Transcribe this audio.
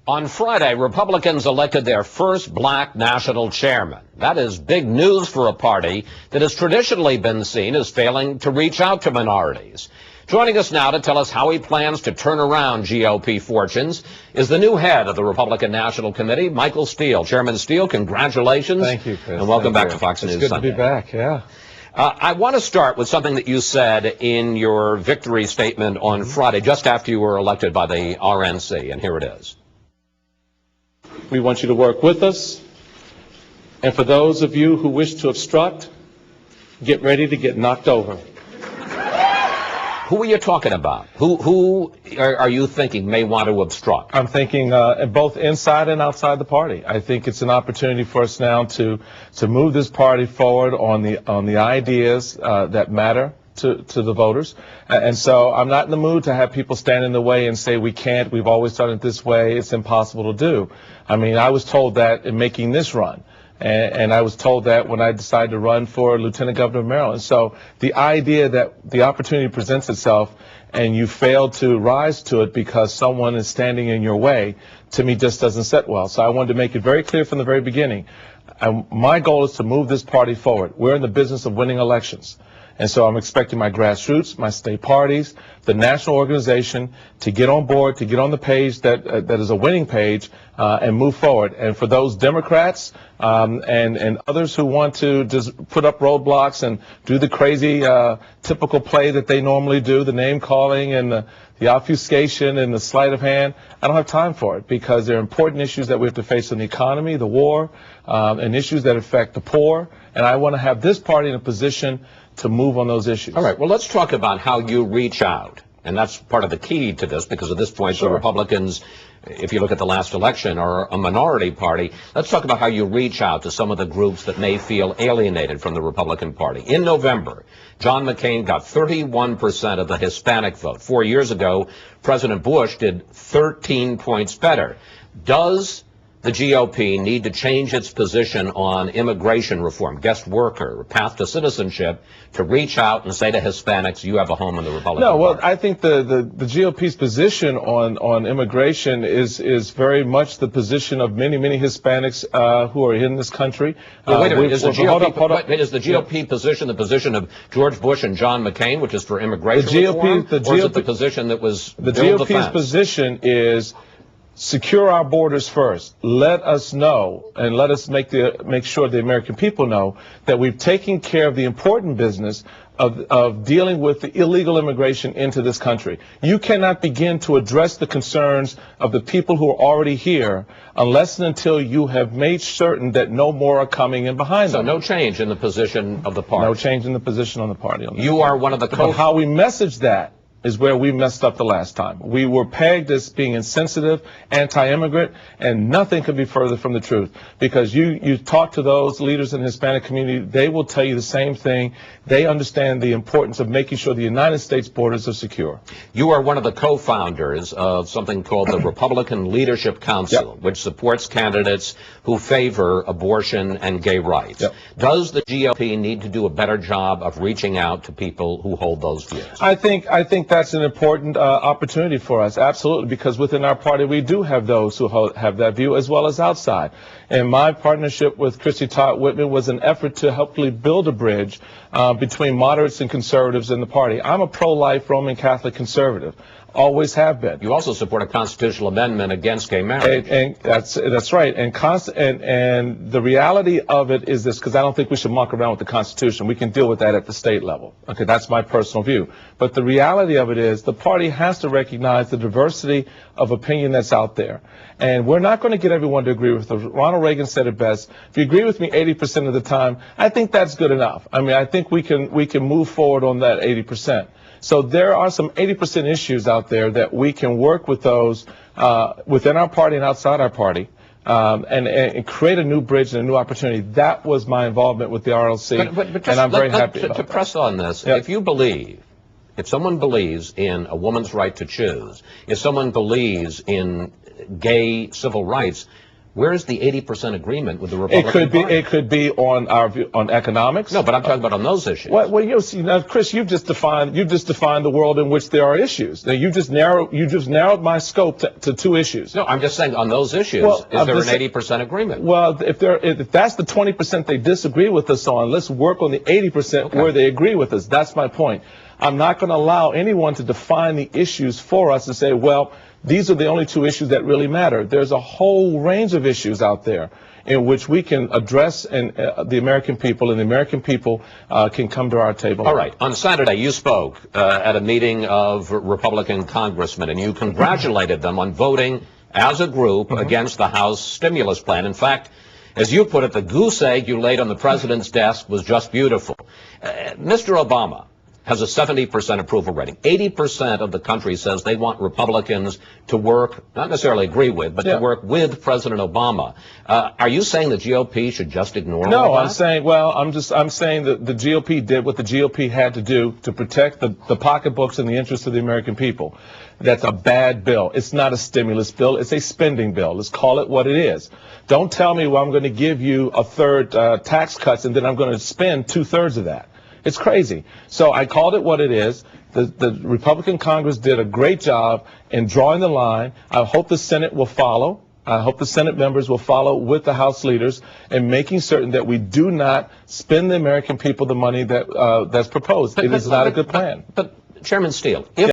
On Friday, Republicans elected their first black national chairman. That is big news for a party that has traditionally been seen as failing to reach out to minorities. Joining us now to tell us how he plans to turn around GOP fortunes is the new head of the Republican National Committee, Michael Steele. Chairman Steele, congratulations. Thank you, Chris. And welcome back to Fox News Sunday. It's good to be back, yeah. I want to start with something that you said in your victory statement on Friday, just after you were elected by the RNC, and here it is. We want you to work with us, and for those of you who wish to obstruct, get ready to get knocked over. Who are you talking about? Who are you thinking may want to obstruct? I'm thinking both inside and outside the party. I think it's an opportunity for us now to move this party forward on the ideas that matter to the voters. And so I'm not in the mood to have people stand in the way and say we can't, we've always done it this way, it's impossible to do. I mean, I was told that in making this run. And I was told that when I decided to run for Lieutenant Governor of Maryland. So the idea that the opportunity presents itself and you fail to rise to it because someone is standing in your way, to me just doesn't sit well. So I wanted to make it very clear from the very beginning. My goal is to move this party forward. We're in the business of winning elections. And so I'm expecting my grassroots, my state parties, the national organization to get on board, to get on the page that is a winning page and move forward. And for those Democrats and others who want to just put up roadblocks and do the crazy typical play that they normally do, the name calling and the obfuscation and the sleight of hand, I don't have time for it because there are important issues that we have to face in the economy, the war, and issues that affect the poor. And I want to have this party in a position to move on those issues. All right. Well, let's talk about how you reach out. And that's part of the key to this, because at this point, the Republicans, if you look at the last election, are a minority party. Let's talk about how you reach out to some of the groups that may feel alienated from the Republican Party. In November, John McCain got 31% of the Hispanic vote. 4 years ago, President Bush did 13 points better. Does the GOP need to change its position on immigration reform, guest worker, path to citizenship, to reach out and say to Hispanics, you have a home in the Republican Party? No, well, I think the GOP's position on immigration is very much the position of many Hispanics who are in this country. Wait a minute, is the GOP position the position of George Bush and John McCain, which is for immigration reform, or is it the position that was the GOP's position is secure our borders first. Let us know, and let us make sure the American people know that we've taken care of the important business of dealing with the illegal immigration into this country. You cannot begin to address the concerns of the people who are already here unless and until you have made certain that no more are coming in behind them. So no change in the position of the party. No change in the position on the party. You are one of the how we message that is where we messed up the last time. We were pegged as being insensitive, anti-immigrant, and nothing could be further from the truth. Because you talk to those leaders in the Hispanic community, they will tell you the same thing. They understand the importance of making sure the United States borders are secure. You are one of the co-founders of something called the Republican Leadership Council, which supports candidates who favor abortion and gay rights. Does the GOP need to do a better job of reaching out to people who hold those views? I think that's an important opportunity for us, absolutely, because within our party we do have those who have that view as well as outside. And my partnership with Christy Todd Whitman was an effort to helpfully build a bridge between moderates and conservatives in the party. I'm a pro-life Roman Catholic conservative. Always have been. You also support a constitutional amendment against gay marriage. And that's right. And the reality of it is this, because I don't think we should muck around with the Constitution. We can deal with that at the state level. Okay, that's my personal view. But the reality of it is the party has to recognize the diversity of opinion that's out there. And we're not going to get everyone to agree with us. Ronald Reagan said it best. If you agree with me 80% of the time, I think that's good enough. I mean, I think we can move forward on that 80%. So there are some 80% issues out there that we can work with those within our party and outside our party and create a new bridge and a new opportunity. That was my involvement with the RLC, but and I'm very happy about to press on this. Yep. If someone believes in a woman's right to choose, if someone believes in gay civil rights, Where's the 80% agreement with the Republican Party? It could be on our view, on economics. No, but I'm talking about on those issues. Well, you see, now, Chris, you've just defined the world in which there are issues. Now, you just narrowed my scope to two issues. No, I'm just saying on those issues, Well, is there an 80% agreement? Well, if that's the 20% they disagree with us on, let's work on the 80% where they agree with us. That's my point. I'm not going to allow anyone to define the issues for us and say, well, these are the only two issues that really matter. There's a whole range of issues out there in which we can address the American people, and the American people can come to our table. All right. On Saturday, you spoke at a meeting of Republican congressmen, and you congratulated them on voting as a group against the House stimulus plan. In fact, as you put it, the goose egg you laid on the president's desk was just beautiful. Mr. Obama has a 70% approval rating. 80% of the country says they want Republicans to work, not necessarily agree with, but to work with President Obama. Are you saying the GOP should just ignore all No, that? I'm saying that the GOP did what the GOP had to do to protect the pocketbooks and the interests of the American people. That's a bad bill. It's not a stimulus bill. It's a spending bill. Let's call it what it is. Don't tell me, well, I'm going to give you a third tax cuts and then I'm going to spend 2/3 of that. It's crazy. So I called it what it is. The Republican Congress did a great job in drawing the line. I hope the Senate will follow. I hope the Senate members will follow with the House leaders in making certain that we do not spend the American people the money that's proposed. It is not a good plan. But Chairman Steele, if